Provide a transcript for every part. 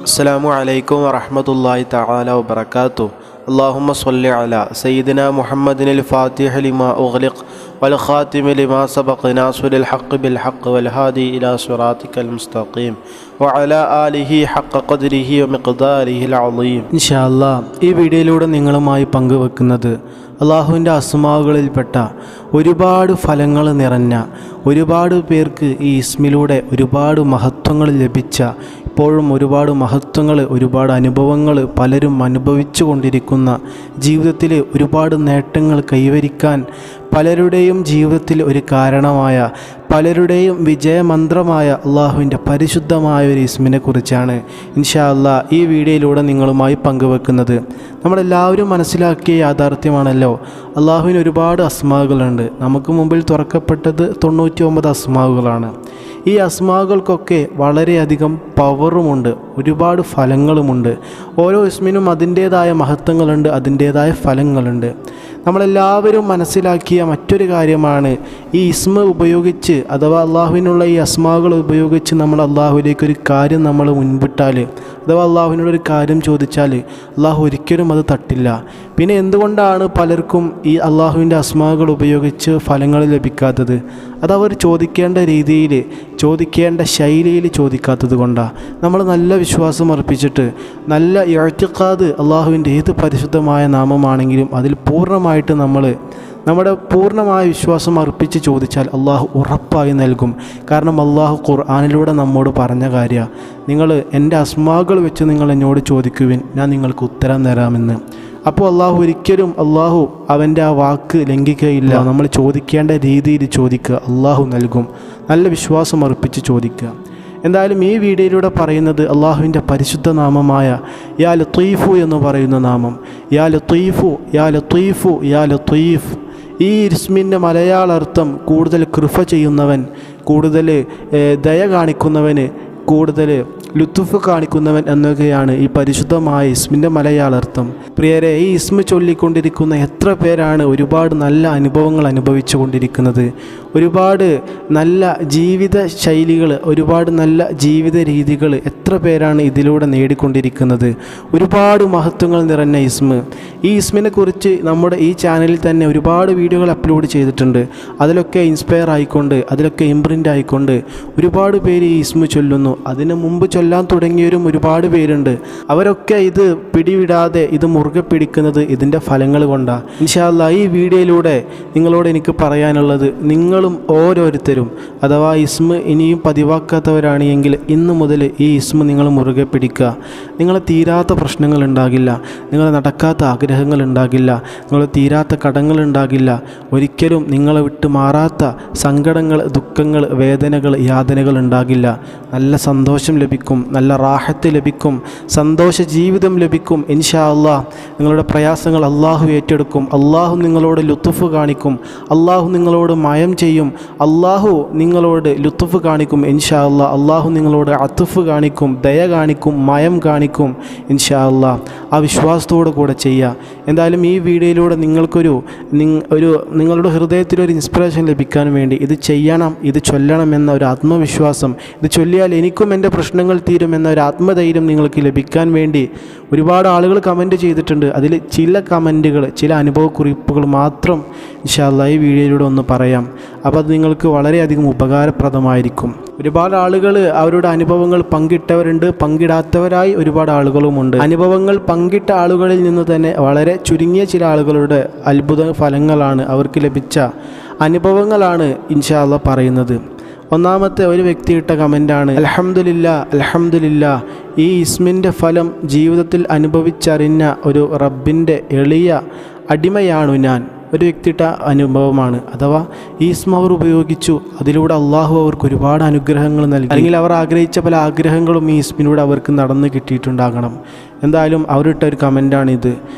അസ്സലാമു അലൈക്കും വറഹ്മത്തുള്ളാഹി തആല വബറകാതുഹു. اللهم صل على سيدنا محمد الفاتح لما أغلق والخاتم لما سبق ناصر الحق بالحق والهادي إلى صراطك المستقيم وعلى آله حق قدره ومقداره العظيم. ഇൻഷാ അല്ലാഹ് ഈ വീഡിയോയിലൂടെ നിങ്ങളുമായി പങ്കുവെക്കുന്നത് അള്ളാഹുവിൻ്റെ അസ്മാകളിൽപ്പെട്ട ഒരുപാട് ഫലങ്ങൾ നിറഞ്ഞ, ഒരുപാട് പേർക്ക് ഈ ഇസ്മിലൂടെ ഒരുപാട് മഹത്വങ്ങൾ ലഭിച്ച, ഇപ്പോഴും ഒരുപാട് മഹത്വങ്ങൾ, ഒരുപാട് അനുഭവങ്ങൾ പലരും അനുഭവിച്ചു കൊണ്ടിരിക്കുന്ന, ജീവിതത്തിൽ ഒരുപാട് നേട്ടങ്ങൾ കൈവരിക്കാൻ പലരുടെയും ജീവിതത്തിൽ ഒരു കാരണമായ, പലരുടെയും വിജയമന്ത്രമായ അള്ളാഹുവിൻ്റെ പരിശുദ്ധമായ ഒരു ഇസ്മിനെ കുറിച്ചാണ് ഇൻഷാ അല്ലാഹ് ഈ വീഡിയോയിലൂടെ നിങ്ങളുമായി പങ്കുവെക്കുന്നത്. നമ്മളെല്ലാവരും മനസ്സിലാക്കിയ യാഥാർത്ഥ്യമാണല്ലോ, അള്ളാഹുവിന് ഒരുപാട് അസ്മാകളുണ്ട്. നമുക്ക് മുമ്പിൽ തുറക്കപ്പെട്ടത് 99 അസ്മാകളാണ്. ഈ അസ്മാകൾക്കൊക്കെ വളരെയധികം പവറുമുണ്ട്, ഒരുപാട് ഫലങ്ങളുമുണ്ട്. ഓരോ ഇസ്മിനും അതിൻ്റേതായ മഹത്വങ്ങളുണ്ട്, അതിൻ്റേതായ ഫലങ്ങളുണ്ട്. നമ്മളെല്ലാവരും മനസ്സിലാക്കിയ മറ്റൊരു കാര്യമാണ്, ഈ ഇസ്മ ഉപയോഗിച്ച് അഥവാ അള്ളാഹുവിനുള്ള ഈ അസ്മാകൾ ഉപയോഗിച്ച് നമ്മൾ അള്ളാഹുവിലേക്കൊരു കാര്യം നമ്മൾ മുൻപിട്ടാൽ, അഥവാ അള്ളാഹുവിനോടൊരു കാര്യം ചോദിച്ചാൽ അള്ളാഹു ഒരിക്കലും അത് തട്ടില്ല. പിന്നെ എന്തുകൊണ്ടാണ് പലർക്കും ഈ അള്ളാഹുവിൻ്റെ അസ്മാകൾ ഉപയോഗിച്ച് ഫലങ്ങൾ ലഭിക്കാത്തത്? അതവർ ചോദിക്കേണ്ട രീതിയിൽ, ചോദിക്കേണ്ട ശൈലിയിൽ ചോദിക്കാത്തത് കൊണ്ടാണ്. നമ്മൾ നല്ല വിശ്വാസം അർപ്പിച്ചിട്ട്, നല്ല ഇഅ്തിഖാദ്, അള്ളാഹുവിൻ്റെ ഏത് പരിശുദ്ധമായ നാമമാണെങ്കിലും അതിൽ പൂർണ്ണമായിട്ട് നമ്മുടെ പൂർണ്ണമായ വിശ്വാസം അർപ്പിച്ച് ചോദിച്ചാൽ അള്ളാഹു ഉറപ്പായി നൽകും. കാരണം അള്ളാഹു ഖുർആനിലൂടെ നമ്മോട് പറഞ്ഞ കാര്യമാണ്, നിങ്ങൾ എൻ്റെ അസ്മാകൾ വെച്ച് നിങ്ങൾ എന്നോട് ചോദിക്കുവിൻ, ഞാൻ നിങ്ങൾക്ക് ഉത്തരം തരാമെന്ന്. അപ്പോൾ അള്ളാഹു ഒരിക്കലും അവൻ്റെ ആ വാക്ക് ലംഘിക്കുകയില്ല. നമ്മൾ ചോദിക്കേണ്ട രീതിയിൽ ചോദിക്കുക, അള്ളാഹു നൽകും. നല്ല വിശ്വാസം അർപ്പിച്ച് ചോദിക്കുക. എന്തായാലും ഈ വീഡിയോയിലൂടെ പറയുന്നത് അള്ളാഹുവിൻ്റെ പരിശുദ്ധ നാമമായ യാ ലത്തീഫു എന്ന് പറയുന്ന നാമം. യാ ലത്തീഫു, യാ ലത്തീഫു, യാ ലത്തീഫ്. ഈ ഇസ്മിൻ്റെ മലയാള അർത്ഥം കൂടുതൽ കൃപ ചെയ്യുന്നവൻ, കൂടുതൽ ദയ കാണിക്കുന്നവന്, കൂടുതൽ ലുത്തുഫ് കാണിക്കുന്നവൻ എന്നൊക്കെയാണ് ഈ പരിശുദ്ധമായ ഇസ്മിൻ്റെ മലയാളാർത്ഥം. പ്രിയരെ, ഈ ഇസ്മ ചൊല്ലിക്കൊണ്ടിരിക്കുന്ന എത്ര പേരാണ് ഒരുപാട് നല്ല അനുഭവങ്ങൾ അനുഭവിച്ചു കൊണ്ടിരിക്കുന്നത്, ഒരുപാട് നല്ല ജീവിത ശൈലികൾ, ഒരുപാട് നല്ല ജീവിത രീതികൾ എത്ര പേരാണ് ഇതിലൂടെ നേടിക്കൊണ്ടിരിക്കുന്നത്. ഒരുപാട് മഹത്വങ്ങൾ നിറഞ്ഞ ഇസ്മ. ഈ ഇസ്മിനെ കുറിച്ച് നമ്മുടെ ഈ ചാനലിൽ തന്നെ ഒരുപാട് വീഡിയോകൾ അപ്ലോഡ് ചെയ്തിട്ടുണ്ട്. അതിലൊക്കെ ഇൻസ്പയർ ആയിക്കൊണ്ട്, അതിലൊക്കെ ഇംപ്രിൻ്റ് ആയിക്കൊണ്ട് ഒരുപാട് പേര് ഈ ഇസ്മ ചൊല്ലുന്നു. അതിന് മുമ്പ് ചൊല്ലാൻ തുടങ്ങിയവരും ഒരുപാട് പേരുണ്ട്. അവരൊക്കെ ഇത് പിടിവിടാതെ ഇത് മുറുകെ പിടിക്കുന്നത് ഇതിൻ്റെ ഫലങ്ങൾ കൊണ്ടാണ്. ഇൻഷാ അല്ലാഹ് ഈ വീഡിയോയിലൂടെ നിങ്ങളോട് എനിക്ക് പറയാനുള്ളത്, നിങ്ങളും ഓരോരുത്തരും അഥവാ ഇസ്മ ഇനിയും പതിവാക്കാത്തവരാണ് എങ്കിൽ ഇന്ന് മുതൽ ഈ ഇസ്മ നിങ്ങൾ മുറുകെ പിടിക്കുക. നിങ്ങളെ തീരാത്ത പ്രശ്നങ്ങൾ ഉണ്ടാകില്ല, നിങ്ങൾ നടക്കാത്ത ആഗ്രഹങ്ങൾ ഉണ്ടാകില്ല, നിങ്ങൾ തീരാത്ത കടങ്ങൾ ഉണ്ടാകില്ല, ഒരിക്കലും നിങ്ങളെ വിട്ട് മാറാത്ത സങ്കടങ്ങൾ, ദുഃഖങ്ങൾ, വേദനകൾ, യാതനകൾ ഉണ്ടാകില്ല. നല്ല സന്തോഷം ലഭിക്കും, നല്ല റാഹത്ത് ലഭിക്കും, സന്തോഷ ജീവിതം ലഭിക്കും. ഇൻഷാ അല്ലാഹ് നിങ്ങളുടെ പ്രയാസങ്ങൾ അള്ളാഹു ഏറ്റെടുക്കും. അള്ളാഹു നിങ്ങളോട് ലുത്തുഫ് കാണിക്കും, അള്ളാഹു നിങ്ങളോട് മയം ചെയ്യും, അള്ളാഹു നിങ്ങളോട് ലുത്തുഫ് കാണിക്കും. ഇൻഷാ അല്ലാഹ് അള്ളാഹു നിങ്ങളോട് അത്തുഫ് കാണിക്കും, ദയ കാണിക്കും, മയം കാണിക്കും. ഇൻഷാ അല്ലാഹ് ആ വിശ്വാസത്തോടു കൂടെ ചെയ്യുക. എന്തായാലും ഈ വീഡിയോയിലൂടെ നിങ്ങളുടെ ഹൃദയത്തിലൊരു ഇൻസ്പിറേഷൻ ലഭിക്കാൻ വേണ്ടി ഇത് ചെയ്യണം, ഇത് ചൊല്ലണം എന്ന ഒരു ആത്മവിശ്വാസം, ഇത് ചൊല്ലിയാൽ എനിക്കും എൻ്റെ പ്രശ്നങ്ങൾ തീരുമെന്ന ഒരു ആത്മധൈര്യം നിങ്ങൾക്ക് ലഭിക്കാൻ വേണ്ടി ഒരുപാട് ആളുകൾ കമൻറ്റ് ചെയ്തിട്ടുണ്ട്. അതിൽ ചില കമൻറ്റുകൾ, ചില അനുഭവക്കുറിപ്പുകൾ മാത്രം ഇൻഷാ അല്ലാഹ് ഈ വീഡിയോയിലൂടെ ഒന്ന് പറയാം. അപ്പോൾ അത് നിങ്ങൾക്ക് വളരെയധികം ഉപകാരപ്രദമായിരിക്കും. ഒരുപാട് ആളുകൾ അവരുടെ അനുഭവങ്ങൾ പങ്കിട്ടവരുണ്ട്, പങ്കിടാത്തവരായി ഒരുപാട് ആളുകളുമുണ്ട്. അനുഭവങ്ങൾ പങ്കിട്ട ആളുകളിൽ നിന്ന് തന്നെ വളരെ ചുരുങ്ങിയ ചില ആളുകളുടെ അത്ഭുത ഫലങ്ങളാണ്, അവർക്ക് ലഭിച്ച അനുഭവങ്ങളാണ് ഇൻഷാ അല്ലാഹ് പറയുന്നത്. ഒന്നാമത്തെ ഒരു വ്യക്തി ഇട്ട കമൻ്റാണ്, അൽഹംദുലില്ലാ, അൽഹംദുലില്ലാ, ഈ ഇസ്മിൻ്റെ ഫലം ജീവിതത്തിൽ അനുഭവിച്ചറിഞ്ഞ ഒരു റബ്ബിൻ്റെ എളിയ അടിമയാണു ഞാൻ. ഒരു വ്യക്തിയിട്ട അനുഭവമാണ്. അഥവാ ഈ ഇസ്മ അവർ ഉപയോഗിച്ചു, അതിലൂടെ അള്ളാഹു അവർക്ക് ഒരുപാട് അനുഗ്രഹങ്ങൾ നൽകി, അല്ലെങ്കിൽ അവർ ആഗ്രഹിച്ച പല ആഗ്രഹങ്ങളും ഈ ഇസ്മിലൂടെ അവർക്ക് നടന്ന് കിട്ടിയിട്ടുണ്ടാകണം. എന്തായാലും അവരിട്ട ഒരു കമൻ്റാണിത്.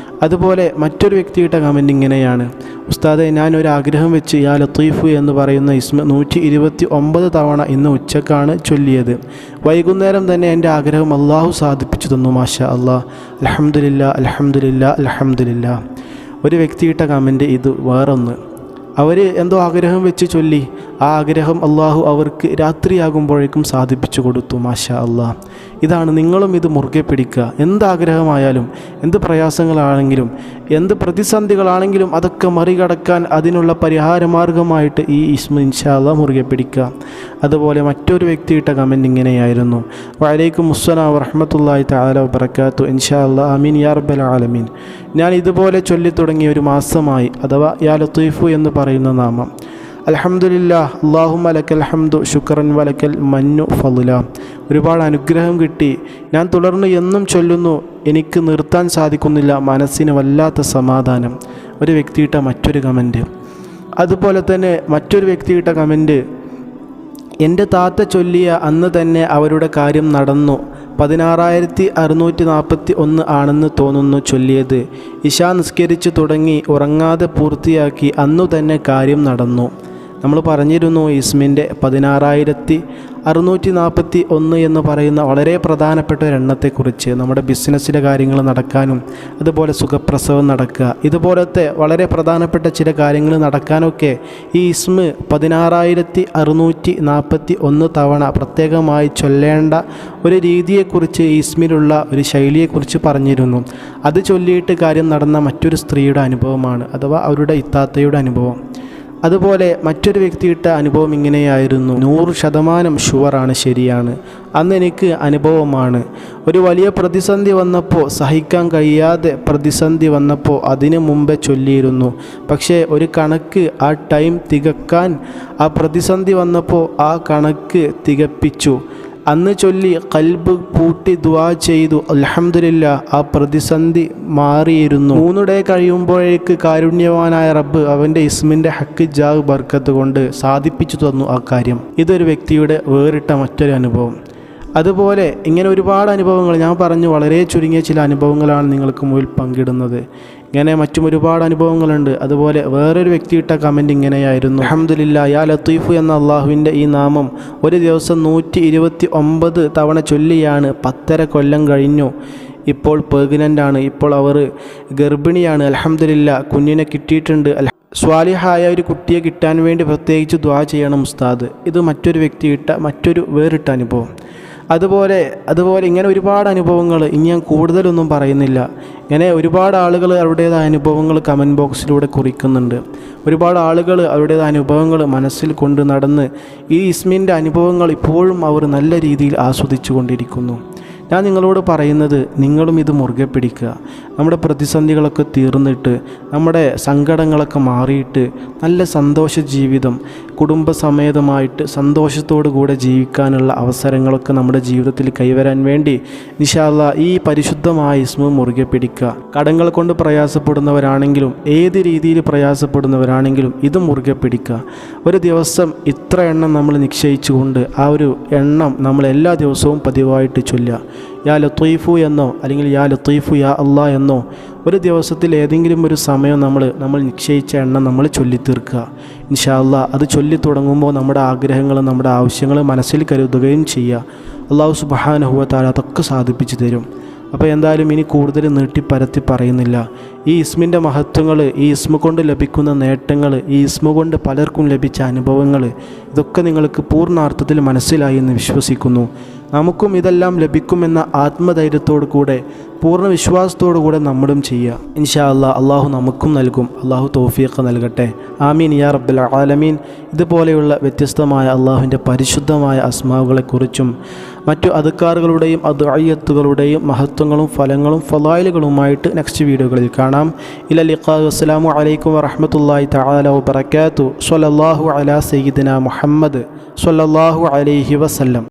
അതുപോലെ മറ്റൊരു വ്യക്തിയിട്ട കമൻ്റ് ഇങ്ങനെയാണ്, ഉസ്താദെ, ഞാൻ ഒരു ആഗ്രഹം വെച്ച് യാ ലത്തീഫ് എന്ന് പറയുന്ന ഇസ്മ 129 തവണ ഇന്ന് ഉച്ചക്കാണ് ചൊല്ലിയത്. വൈകുന്നേരം തന്നെ എൻ്റെ ആഗ്രഹം അള്ളാഹു സാധിപ്പിച്ചു തന്നു. മാഷാ അല്ലാഹ്, അൽഹംദുലില്ലാ, അൽഹംദുലില്ലാ, അൽഹംദുലില്ലാ. ഒരു വ്യക്തിയിട്ട കമൻ്റ് ഇത് വേറൊന്ന്, അവർ എന്തോ ആഗ്രഹം വെച്ച് ചൊല്ലി, ആ ആഗ്രഹം അള്ളാഹു അവർക്ക് രാത്രിയാകുമ്പോഴേക്കും സാധിപ്പിച്ചു കൊടുത്തു. മാഷാ അള്ളാഹ്. ഇതാണ്, നിങ്ങളും ഇത് മുറുകെ പിടിക്കുക. എന്താഗ്രഹമായാലും, എന്ത് പ്രയാസങ്ങളാണെങ്കിലും, എന്ത് പ്രതിസന്ധികളാണെങ്കിലും അതൊക്കെ മറികടക്കാൻ അതിനുള്ള പരിഹാരമാർഗമായിട്ട് ഈ ഇസ്മ ഇൻഷാ അല്ലാഹ് മുറുകെ പിടിക്കുക. അതുപോലെ മറ്റൊരു വ്യക്തി ഇട്ട കമൻറ്റ് ഇങ്ങനെയായിരുന്നു: വഅലൈക്കും അസ്സലാം വറഹ്മത്തുള്ളാഹി തആല വബറകാതുഹു. ഇൻഷാ അല്ലാഹ് ആമീൻ യാ റബ്ബൽ ആലമീൻ. ഞാൻ ഇതുപോലെ ചൊല്ലിത്തുടങ്ങിയ ഒരു മാസമായി, അഥവാ യാ ലത്തീഫു എന്ന് പറയുന്ന നാമം. അൽഹംദുലില്ലാഹ് അല്ലാഹുമ്മ ലക്കൽ ഹംദു ശുക്രൻ വലക്കൽ മന്നു ഫളുല. ഒരുപാട് അനുഗ്രഹം കിട്ടി. ഞാൻ തുടർന്ന് എന്നും ചൊല്ലുന്നു, എനിക്ക് നിർത്താൻ സാധിക്കുന്നില്ല, മനസ്സിന് വല്ലാത്ത സമാധാനം. ഒരു വ്യക്തിയിട്ട മറ്റൊരു കമൻറ്റ്. അതുപോലെ തന്നെ മറ്റൊരു വ്യക്തിയിട്ട കമൻറ്റ്: എൻ്റെ താത്ത ചൊല്ലിയ അന്ന് തന്നെ അവരുടെ കാര്യം നടന്നു. 16,641 ആണെന്ന് തോന്നുന്നു ചൊല്ലിയത്. ഇശാ നിസ്കരിച്ച് തുടങ്ങി ഉറങ്ങാതെ പൂർത്തിയാക്കി, അന്നു തന്നെ കാര്യം നടന്നു. നമ്മൾ പറഞ്ഞിരുന്നു ഇസ്മിൻ്റെ 16,641 എന്ന് പറയുന്ന വളരെ പ്രധാനപ്പെട്ട ഒരു എണ്ണത്തെക്കുറിച്ച്. നമ്മുടെ ബിസിനസ്സിലെ കാര്യങ്ങൾ നടക്കാനും, അതുപോലെ സുഖപ്രസവം നടക്കുക, ഇതുപോലത്തെ വളരെ പ്രധാനപ്പെട്ട ചില കാര്യങ്ങൾ നടക്കാനൊക്കെ ഈ ഇസ്മ 16,641 തവണ പ്രത്യേകമായി ചൊല്ലേണ്ട ഒരു രീതിയെക്കുറിച്ച്, ഈ ഇസ്മിലുള്ള ഒരു ശൈലിയെക്കുറിച്ച് പറഞ്ഞിരുന്നു. അത് ചൊല്ലിയിട്ട് കാര്യം നടന്ന മറ്റൊരു സ്ത്രീയുടെ അനുഭവമാണ്, അഥവാ അവരുടെ ഇത്താത്തയുടെ അനുഭവം. അതുപോലെ മറ്റൊരു വ്യക്തിയിട്ട അനുഭവം ഇങ്ങനെയായിരുന്നു: 100% ഷുവറാണ്, ശരിയാണ്. അന്ന് എനിക്ക് അനുഭവമാണ്. ഒരു വലിയ പ്രതിസന്ധി വന്നപ്പോൾ, സഹിക്കാൻ കഴിയാതെ പ്രതിസന്ധി വന്നപ്പോൾ അതിനു മുമ്പേ ചൊല്ലിയിരുന്നു. പക്ഷേ ഒരു കണക്ക് ആ ടൈം തികക്കാൻ, ആ പ്രതിസന്ധി വന്നപ്പോൾ ആ കണക്ക് തികപ്പിച്ചു. അന്ന് ചൊല്ലി ഖൽബ് പൂട്ടി ദുആ ചെയ്തു. അൽഹംദുലില്ലാഹ്, ആ പ്രതിസന്ധി മാറിയിരുന്നു. 3 ഡേ കഴിയുമ്പോഴേക്ക് കാരുണ്യവാനായ റബ്ബ് അവൻ്റെ ഇസ്മിൻ്റെ ഹക്ക് ജാഹ് ബർക്കത്ത് കൊണ്ട് സാധിപ്പിച്ചു തന്നു ആ കാര്യം. ഇതൊരു വ്യക്തിയുടെ വേറിട്ട മറ്റൊരു അനുഭവം. അതുപോലെ ഇങ്ങനെ ഒരുപാട് അനുഭവങ്ങൾ ഞാൻ പറഞ്ഞു, വളരെ ചുരുങ്ങിയ ചില അനുഭവങ്ങളാണ് നിങ്ങൾക്ക് മുന്നിൽ പങ്കിടുന്നത്. ഇങ്ങനെ മറ്റും ഒരുപാട് അനുഭവങ്ങളുണ്ട്. അതുപോലെ വേറൊരു വ്യക്തിയിട്ട കമൻറ്റ് ഇങ്ങനെയായിരുന്നു: അൽഹംദുലില്ലാഹ് യാ ലത്തീഫു എന്ന അള്ളാഹുവിൻ്റെ ഈ നാമം ഒരു ദിവസം 129 തവണ ചൊല്ലിയാണ് 10.5 കൊല്ലം കഴിഞ്ഞു. ഇപ്പോൾ പ്രഗ്നൻ്റാണ്. ഇപ്പോൾ അവർ ഗർഭിണിയാണ്. അൽഹംദുലില്ലാഹ്, കുഞ്ഞിനെ കിട്ടിയിട്ടുണ്ട്. സ്വാലിഹായ ഒരു കുട്ടിയെ കിട്ടാൻ വേണ്ടി പ്രത്യേകിച്ച് ദുആ ചെയ്യണം ഉസ്താദ്. ഇത് മറ്റൊരു വ്യക്തിയിട്ട മറ്റൊരു വേറിട്ട അനുഭവം. അതുപോലെ ഇങ്ങനെ ഒരുപാട് അനുഭവങ്ങൾ, ഇനി ഞാൻ കൂടുതലൊന്നും പറയുന്നില്ല. ഇങ്ങനെ ഒരുപാട് ആളുകൾ അവരുടേതായ അനുഭവങ്ങൾ കമൻറ്റ് ബോക്സിലൂടെ കുറിക്കുന്നുണ്ട്. ഒരുപാട് ആളുകൾ അവരുടേതായ അനുഭവങ്ങൾ മനസ്സിൽ കൊണ്ട് നടന്ന് ഈ ഇസ്മിൻ്റെ അനുഭവങ്ങൾ ഇപ്പോഴും അവർ നല്ല രീതിയിൽ ആസ്വദിച്ചു കൊണ്ടിരിക്കുന്നു. ഞാൻ നിങ്ങളോട് പറയുന്നത്, നിങ്ങളും ഇത് മുറുകെ പിടിക്കുക. നമ്മുടെ പ്രതിസന്ധികളൊക്കെ തീർന്നിട്ട്, നമ്മുടെ സങ്കടങ്ങളൊക്കെ മാറിയിട്ട് നല്ല സന്തോഷ ജീവിതം, കുടുംബസമേതമായിട്ട് സന്തോഷത്തോടു കൂടെ ജീവിക്കാനുള്ള അവസരങ്ങളൊക്കെ നമ്മുടെ ജീവിതത്തിൽ കൈവരാൻ വേണ്ടി ഇൻഷാ അല്ലാഹ് ഈ പരിശുദ്ധമായ ഇസ്മ മുറുകെ പിടിക്കുക. കടങ്ങൾ കൊണ്ട് പ്രയാസപ്പെടുന്നവരാണെങ്കിലും, ഏത് രീതിയിൽ പ്രയാസപ്പെടുന്നവരാണെങ്കിലും ഇത് മുറുകെ പിടിക്കുക. ഒരു ദിവസം ഇത്ര എണ്ണം നമ്മൾ നിശ്ചയിച്ചുകൊണ്ട് ആ ഒരു എണ്ണം നമ്മൾ എല്ലാ ദിവസവും പതിവായിട്ട് ചൊല്ലുക. യാ ലത്തീഫു എന്നോ അല്ലെങ്കിൽ യാ ലത്തീഫു യാ അല്ലാഹ് എന്നോ ഒരു ദിവസത്തിൽ ഏതെങ്കിലും ഒരു സമയം നമ്മൾ നിശ്ചയിച്ച എണ്ണം നമ്മൾ ചൊല്ലിത്തീർക്കുക. ഇൻഷാ അല്ലാഹ് അത് ചൊല്ലി തുടങ്ങുമ്പോൾ നമ്മുടെ ആഗ്രഹങ്ങൾ, നമ്മുടെ ആവശ്യങ്ങൾ മനസ്സിൽ കരുതുകയും ചെയ്യുക. അല്ലാഹു സുബ്ഹാനഹു വ തആല അതൊക്കെ സാധിപ്പിച്ചു തരും. അപ്പോൾ എന്തായാലും ഇനി കൂടുതൽ നീട്ടിപ്പരത്തി പറയുന്നില്ല. ഈ ഇസ്മിൻ്റെ മഹത്വങ്ങൾ, ഈ ഇസ്മ കൊണ്ട് ലഭിക്കുന്ന നേട്ടങ്ങൾ, ഈ ഇസ്മ കൊണ്ട് പലർക്കും ലഭിച്ച അനുഭവങ്ങൾ, ഇതൊക്കെ നിങ്ങൾക്ക് പൂർണ്ണാർത്ഥത്തിൽ മനസ്സിലായി എന്ന് വിശ്വസിക്കുന്നു. നമുക്കും ഇതെല്ലാം ലഭിക്കുമെന്ന ആത്മധൈര്യത്തോടു കൂടെ, പൂർണ്ണ വിശ്വാസത്തോടു കൂടെ നമ്മളും ചെയ്യുക. ഇൻഷാ അല്ലാഹ് അള്ളാഹു നമുക്കും നൽകും. അള്ളാഹു തൗഫീഖ് നൽകട്ടെ. ആമീൻ യാ റബ്ബൽ ആലമീൻ. ഇതുപോലെയുള്ള വ്യത്യസ്തമായ അള്ളാഹുവിൻ്റെ പരിശുദ്ധമായ അസ്മാവുകളെക്കുറിച്ചും മറ്റു അദ്കാറുകളുടെയും അദ്ഇയത്തുകളുടെയും മഹത്വങ്ങളും ഫലങ്ങളും ഫളായിലുകളുമായിട്ട് നെക്സ്റ്റ് വീഡിയോകളിൽ കാണാം. ഇലാ ലിഖാ. അസ്സലാമു അലൈക്കും വറഹ്മത്തുള്ളാഹി തആല വബറകാതുഹു. സ്വല്ലല്ലാഹു അലാ സയ്യിദിനാ മുഹമ്മദ് സ്വല്ലല്ലാഹു അലൈഹി വസല്ലം.